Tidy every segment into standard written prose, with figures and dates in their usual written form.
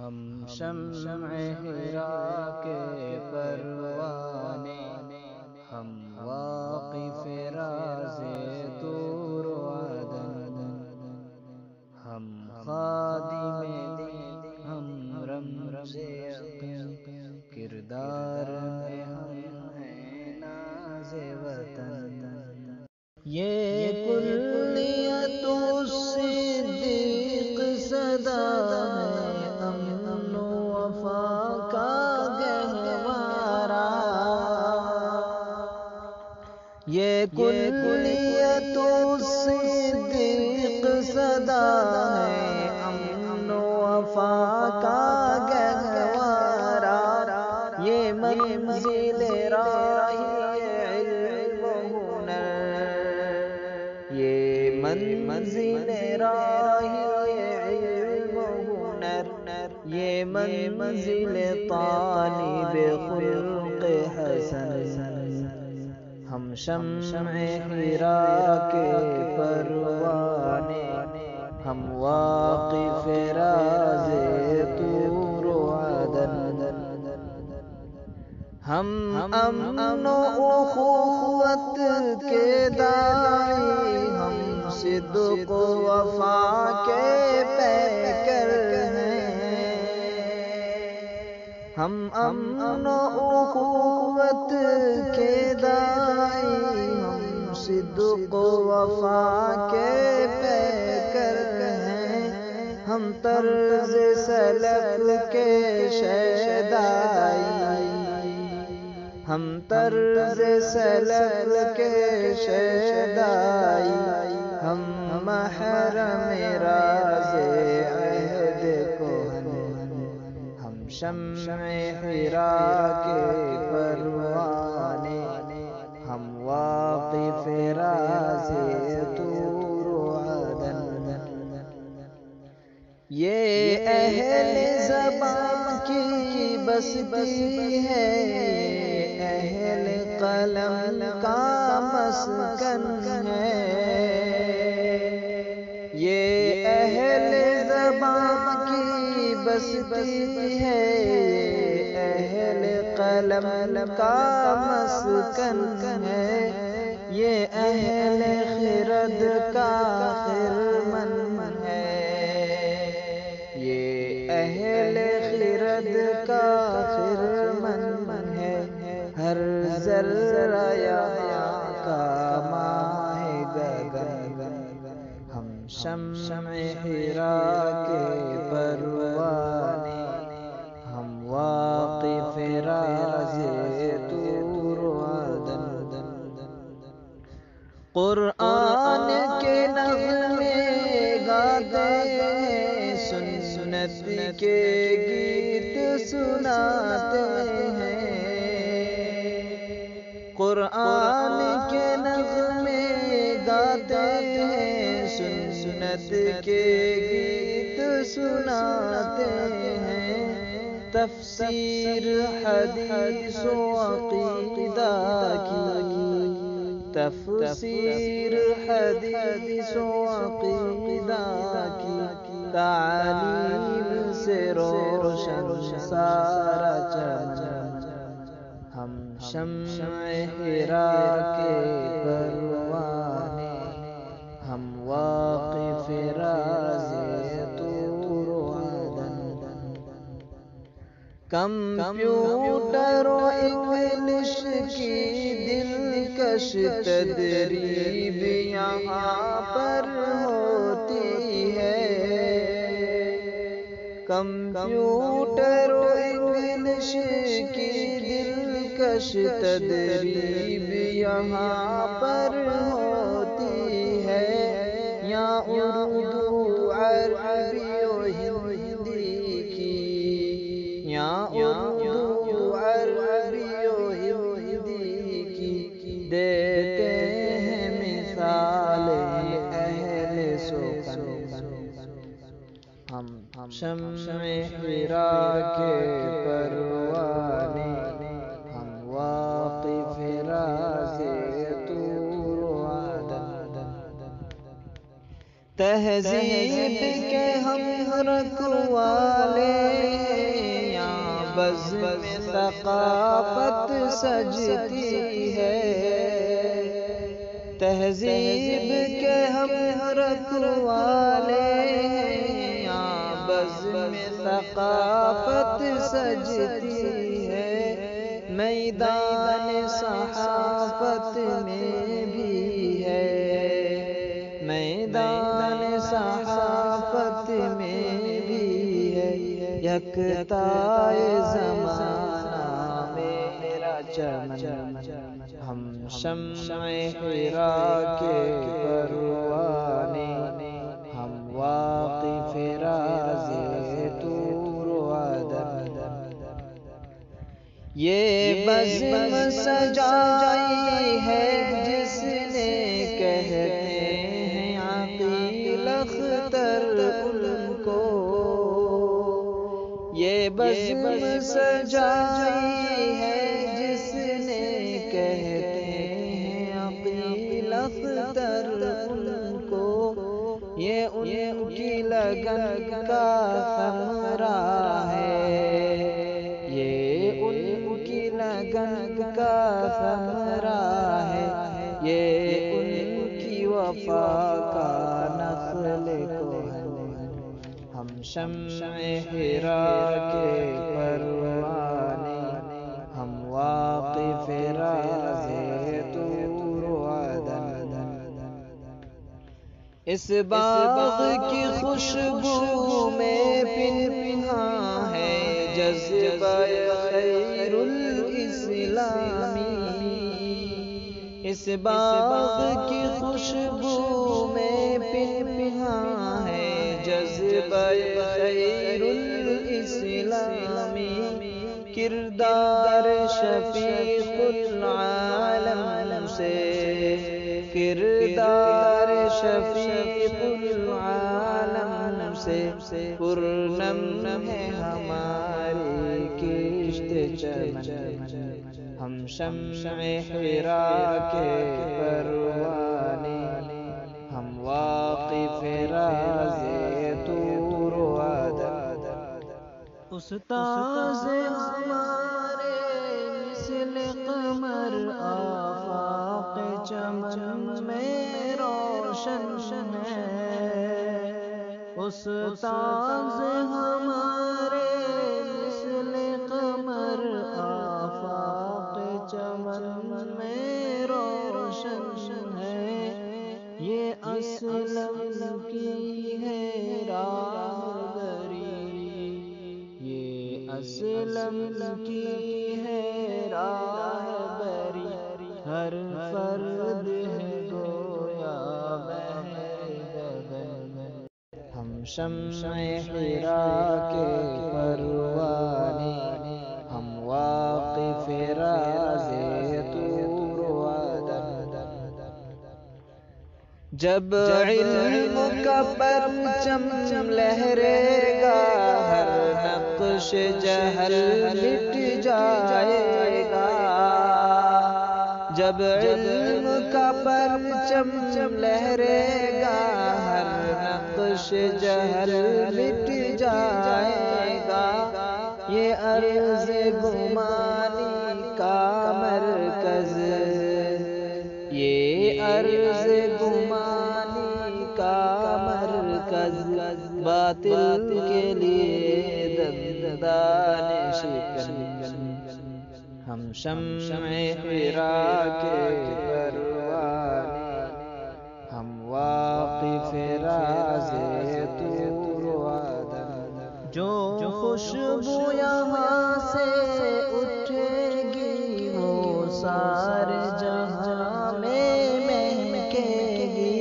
ہم شمع حرا کے پروانے، ہم واقف راز طور و عدن، ہم خادم دین، ہم رمز یقین، کردار میں ہم ہیں ناز وطن۔ یہ کلیت الصدیق صدا ہے، امن و وفا کا گہوارہ۔ یہ کلیت الصدیق صدا ہے، امن و وفا کا گہوارہ۔ یہ منزل راہی علم و ہنر، یہ منزل راہی علم و ہنر، یہ منزل طالب خلق حسن۔ ہم شمع حرا کے پروانے، ہم واقف راز طور و عدن، ہم امن و اخوت کے داعی، ہم صدق و وفا کے پیکر ہیں۔ ہم امن و اخوت کے داعی، ہم صدق و وفا کے پیکر ہیں۔ ہم طرز سلف کے شیدائی، ہم طرز سلف کے شیدائی، ہم محرم راز عہد کہن۔ ہم شمع حرا کے پروانے، ہم واقف راز طور و عدن۔ یہ اہل زبان کی بستی ہے، اہل قلم کا مسکن ہے۔ یہ اہل زبان کی بستی ہے، اہل قلم کا مسکن ہے۔ یہ اہل خرد کا خرمن ہے، یہ اہل خرد کا خرمن ہے۔ ہر ذرہ یحییٰ کا ماہ گگن، ہم شمع حرا کے پروانے، ہم واقف راز طور و عدن۔ قرآن کے نغمے گاتے ہیں، سنت کے گیت سناتے ہیں۔ قرآن کے نغمے گاتے ہیں، سنت کے گیت سناتے ہیں۔ تفسیر حدیث و عقیدہ کی، تفسیر حدیث و عقیدہ کی، تعلیم سے روشن سارا چمن۔ ہم شمع حرا کے پروانے، ہم واقف راز طور و عدن۔ کمپیوٹر و انگلش کی دلکش تدریب یہاں پر ہوتی ہے۔ کمپیوٹر و انگلش کی دلکش تدریب یہاں پر ہوتی ہے۔ یہاں اردو عربی و ہندی کی، یہاں اردو عربی و ہندی کی دیتے ہیں مثال اہل سخن۔ ہم شمع حرا کے پروانے، ہم واقف راز طور و عدن۔ تہذیب کے ہم رکھوالے ہیں، یہاں بزم ثقافت سجتی ہے، تہذیب کے ہم رکھوالے ہیں، یہاں بزم ثقافت سجتی ہے، میدان صحافت میں بھی ہے، میدان صحافت میں بھی ہے، یکتائے زمانہ میرا چمن، ہم شمع حرا کے پروانے، ہم واقف راز طور و عدن، یہ بزم سجائی ہے جس نے کہتے ہیں عقیل اختر ان کو، یہ بزم سجائی ہے جس نے کہتے ہیں عقیل اختر ان کو، یہ ان کی لگن کا ثمرہ ہے، یہ ان کی لگن کا ثمرہ ہے، یہ ان کی وفا کا نخل کہن، ہم شمع حرا کے پروانے، ہم واقف راز طور و عدن، اس باغ کی خوشبو میں پنہاں ہے جذبہ خیر الاسلامی، اس باغ کی خوشبو میں پنہاں ہے جذبہ خیر الاسلامی، کردار شفیق العالم سے، کردار شفیق العالم سے پرنم ہے ہماری کشت چمن، ہم شمع حرا کے پروانے، ہم واقف راز طور و عدن، استاذ ہمارے مثل قمر آفاق چمن میں روشن ہے، استاذ ہمارے مثل قمر آفاق چمن میں روشن ہے، یہ اسلم کی ہے راہبری، یہ اسلم کی ہے راہبری، ہر فرد ہے گویا بحر گگن، ہم شمع حرا کے پروانے، ہم واقف راز طور و عدن، جب علم کا پرچم لہرے گا ہر نقش جہل مٹ جائے گا، جب علم کا پرچم لہرے گا ہر نقش جہل مٹ جائے گا، یہ عرض گمانی کا مرکز، یہ عرض گمانی کا مرکز، باطل کے لیے دندان شکن، ہم شمع حرا کے پروانے، ہم واقف راز طور و عدن، جو خوشبو یہاں سے اٹھے گی وہ سارے جہاں میں مہکے گی،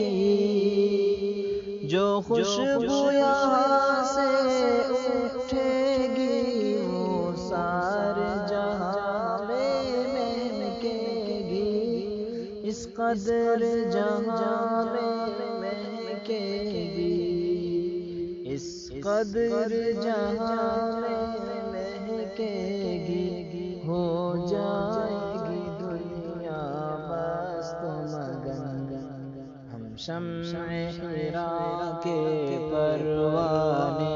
جو خوشبو یہاں سے اٹھے گی وہ سارے جہاں میں مہکے گی، اس قدر جہاں میں مہکے گی، اس قدر جہاں میں مہکے گی، ہو جائے گی دنیا مست مگن، ہم شمع حرا کے پروانے،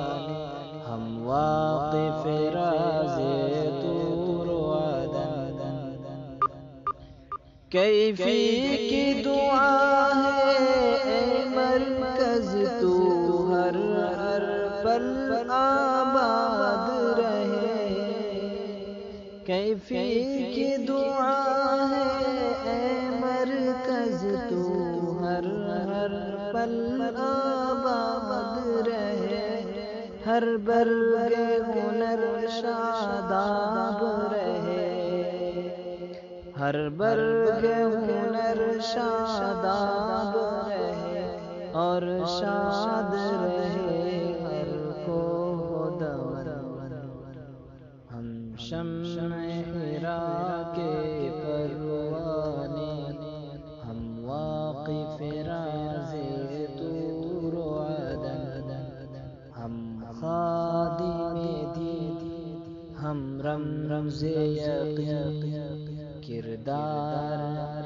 کیفی کی دعا ہے اے مرکز تو ہر ہر پل آباد رہے، کیفی کی دعا ہے اے مرکز تو ہر ہر پل آباد رہے، ہر برگ ہنر شاداب رہے، ہر برگ ہنر شاداب رہے اور شاد رہے ہر کو دمن، ہم شمع حرا کے پروانے، ہم واقف راز طور و عدن، ہم خادم دین، ہم رمز یقین، کردار